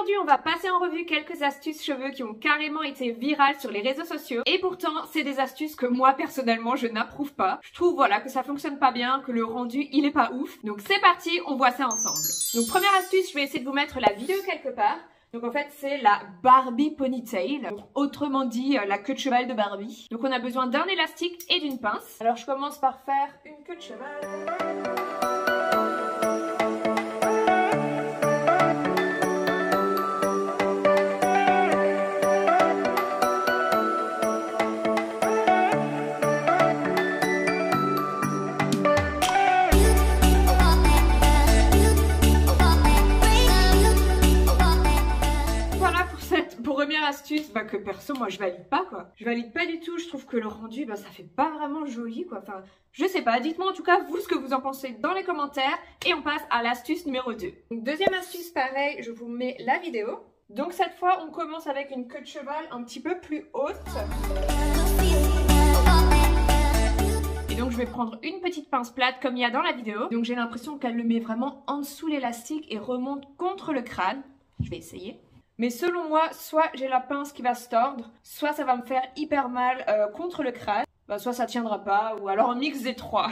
Aujourd'hui, on va passer en revue quelques astuces cheveux qui ont carrément été virales sur les réseaux sociaux. Et pourtant, c'est des astuces que moi, personnellement, je n'approuve pas. Je trouve, voilà, que ça fonctionne pas bien, que le rendu, il est pas ouf. Donc c'est parti, on voit ça ensemble. Donc première astuce, je vais essayer de vous mettre la vidéo quelque part. Donc en fait, c'est la Barbie Ponytail, donc, autrement dit la queue de cheval de Barbie. Donc on a besoin d'un élastique et d'une pince. Alors je commence par faire une queue de cheval. Première astuce que perso moi je valide pas quoi. Je valide pas du tout, je trouve que le rendu ça fait pas vraiment joli quoi. Enfin je sais pas, dites-moi en tout cas vous ce que vous en pensez dans les commentaires et on passe à l'astuce numéro 2. Donc deuxième astuce pareil, je vous mets la vidéo. Donc cette fois on commence avec une queue de cheval un petit peu plus haute. Et donc je vais prendre une petite pince plate comme il y a dans la vidéo. Donc j'ai l'impression qu'elle le met vraiment en dessous l'élastique et remonte contre le crâne. Je vais essayer. Mais selon moi, soit j'ai la pince qui va se tordre, soit ça va me faire hyper mal contre le crâne, soit ça tiendra pas, ou alors un mix des trois.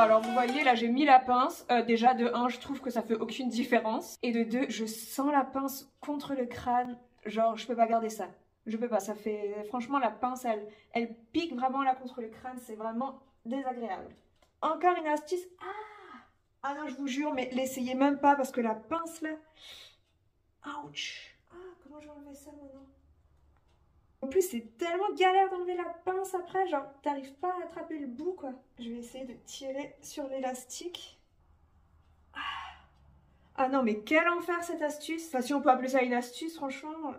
Alors vous voyez là j'ai mis la pince, déjà de 1 je trouve que ça fait aucune différence et de 2 je sens la pince contre le crâne, genre je peux pas garder ça, je peux pas, ça fait franchement la pince elle pique vraiment là contre le crâne, c'est vraiment désagréable. Encore une astuce, ah non je vous jure mais l'essayez même pas parce que la pince là, ouch, comment je vais enlever ça maintenant? En plus, c'est tellement galère d'enlever la pince après, genre, t'arrives pas à attraper le bout, quoi. Je vais essayer de tirer sur l'élastique. Ah non, mais quel enfer cette astuce. Enfin, si on peut appeler ça une astuce, franchement.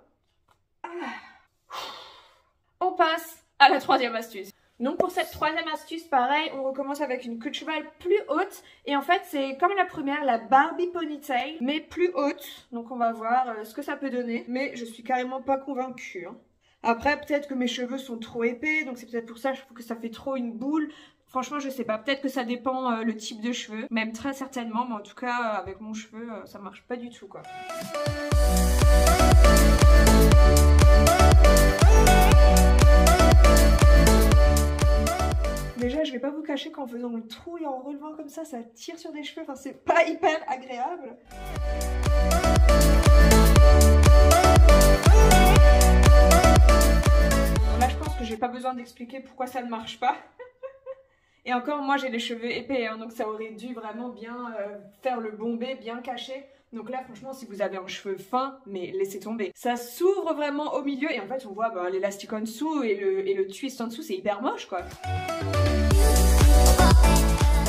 On passe à la troisième astuce. Donc pour cette troisième astuce, pareil, on recommence avec une queue de cheval plus haute. Et en fait, c'est comme la première, la Barbie Ponytail, mais plus haute. Donc on va voir ce que ça peut donner. Mais je suis carrément pas convaincue, hein. Après, peut-être que mes cheveux sont trop épais, donc c'est peut-être pour ça je trouve que ça fait trop une boule. Franchement, je sais pas, peut-être que ça dépend le type de cheveux, même très certainement, mais en tout cas, avec mon cheveu, ça marche pas du tout, quoi. Déjà, je vais pas vous cacher qu'en faisant le trou et en relevant comme ça tire sur des cheveux, enfin, c'est pas hyper agréable. J'ai pas besoin d'expliquer pourquoi ça ne marche pas. Et encore, moi j'ai les cheveux épais, hein, donc ça aurait dû vraiment bien faire le bombé, bien caché. Donc là, franchement, si vous avez un cheveu fin, mais laissez tomber. Ça s'ouvre vraiment au milieu et en fait, on voit l'élastique en dessous et le twist en dessous, c'est hyper moche, quoi.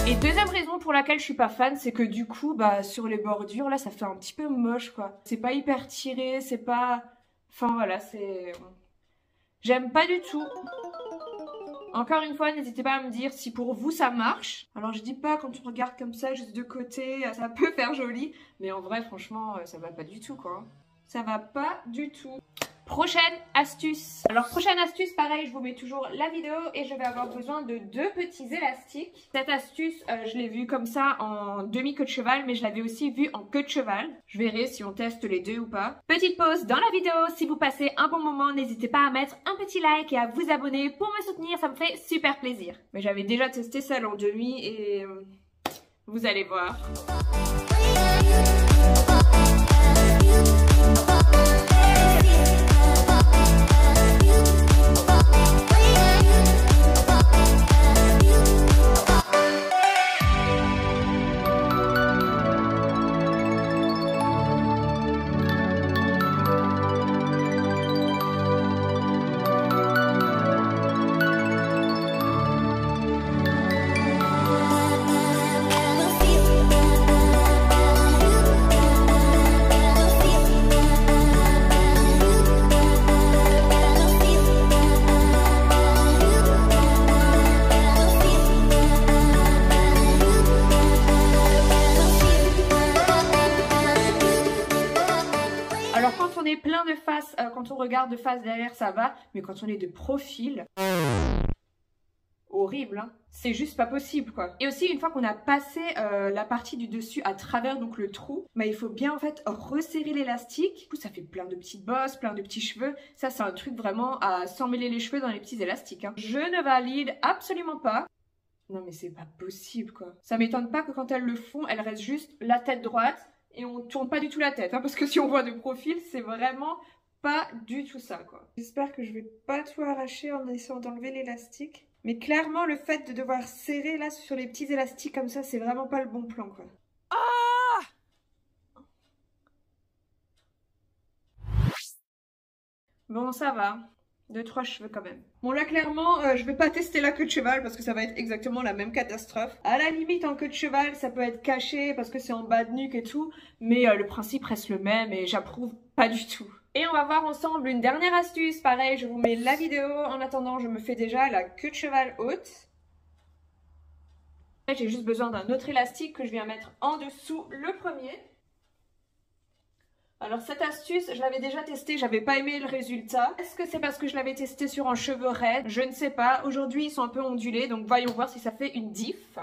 Et deuxième raison pour laquelle je suis pas fan, c'est que du coup, sur les bordures, là, ça fait un petit peu moche, quoi. C'est pas hyper tiré, c'est pas... Enfin, voilà, c'est... J'aime pas du tout. Encore une fois, n'hésitez pas à me dire si pour vous ça marche. Alors je dis pas quand on regarde comme ça, juste de côté, ça peut faire joli. Mais en vrai, franchement, ça va pas du tout quoi. Ça va pas du tout. Prochaine astuce. Alors prochaine astuce, pareil, je vous mets toujours la vidéo et je vais avoir besoin de 2 petits élastiques. Cette astuce, je l'ai vue comme ça en demi-queue de cheval, mais je l'avais aussi vue en queue de cheval. Je verrai si on teste les deux ou pas. Petite pause dans la vidéo, si vous passez un bon moment, n'hésitez pas à mettre un petit like et à vous abonner pour me soutenir, ça me fait super plaisir. Mais j'avais déjà testé celle en demi et vous allez voir. de face, quand on regarde de face derrière, ça va. Mais quand on est de profil... horrible, hein. C'est juste pas possible, quoi. Et aussi, une fois qu'on a passé la partie du dessus à travers donc le trou, bah, il faut bien en fait resserrer l'élastique. Du coup, ça fait plein de petites bosses, plein de petits cheveux. Ça, c'est un truc vraiment à s'emmêler les cheveux dans les petits élastiques, hein. Je ne valide absolument pas. Non, mais c'est pas possible, quoi. Ça m'étonne pas que quand elles le font, elles restent juste la tête droite et on tourne pas du tout la tête, hein, parce que si on voit de profil, c'est vraiment pas du tout ça, quoi. J'espère que je vais pas tout arracher en essayant d'enlever l'élastique. Mais clairement, le fait de devoir serrer là sur les petits élastiques comme ça, c'est vraiment pas le bon plan, quoi. Ah! Bon, ça va. 2-3 cheveux quand même. Bon, là, clairement, je vais pas tester la queue de cheval parce que ça va être exactement la même catastrophe. À la limite, en queue de cheval, ça peut être caché parce que c'est en bas de nuque et tout. Mais le principe reste le même et j'approuve pas du tout. Et on va voir ensemble une dernière astuce. Pareil, je vous mets la vidéo. En attendant, je me fais déjà la queue de cheval haute. J'ai juste besoin d'un autre élastique que je viens mettre en dessous le premier. Alors cette astuce, je l'avais déjà testée, j'avais pas aimé le résultat. Est-ce que c'est parce que je l'avais testé sur un cheveu raide? Je ne sais pas. Aujourd'hui, ils sont un peu ondulés, donc voyons voir si ça fait une diff.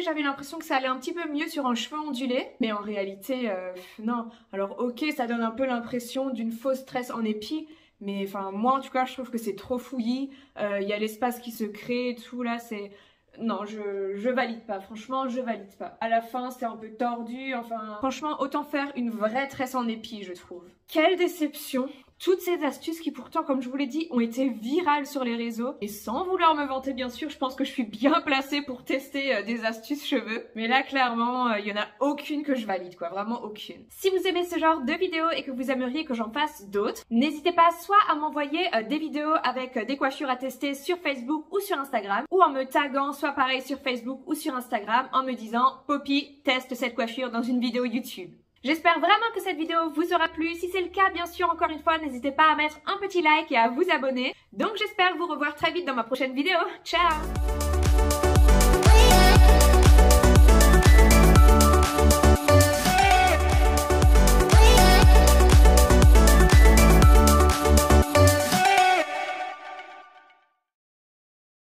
J'avais l'impression que ça allait un petit peu mieux sur un cheveu ondulé, mais en réalité, non. Alors ok, ça donne un peu l'impression d'une fausse tresse en épi, mais enfin moi en tout cas je trouve que c'est trop fouillis, il y a l'espace qui se crée et tout là, c'est... Non, je valide pas, franchement je valide pas. À la fin c'est un peu tordu, enfin... Franchement autant faire une vraie tresse en épi je trouve. Quelle déception! Toutes ces astuces qui pourtant, comme je vous l'ai dit, ont été virales sur les réseaux. Et sans vouloir me vanter bien sûr, je pense que je suis bien placée pour tester des astuces cheveux. Mais là clairement, il y en a aucune que je valide quoi, vraiment aucune. Si vous aimez ce genre de vidéos et que vous aimeriez que j'en fasse d'autres, n'hésitez pas soit à m'envoyer des vidéos avec des coiffures à tester sur Facebook ou sur Instagram, ou en me taguant soit pareil sur Facebook ou sur Instagram en me disant « Poppy, teste cette coiffure dans une vidéo YouTube ». J'espère vraiment que cette vidéo vous aura plu. Si c'est le cas, bien sûr, encore une fois, n'hésitez pas à mettre un petit like et à vous abonner. Donc j'espère vous revoir très vite dans ma prochaine vidéo. Ciao!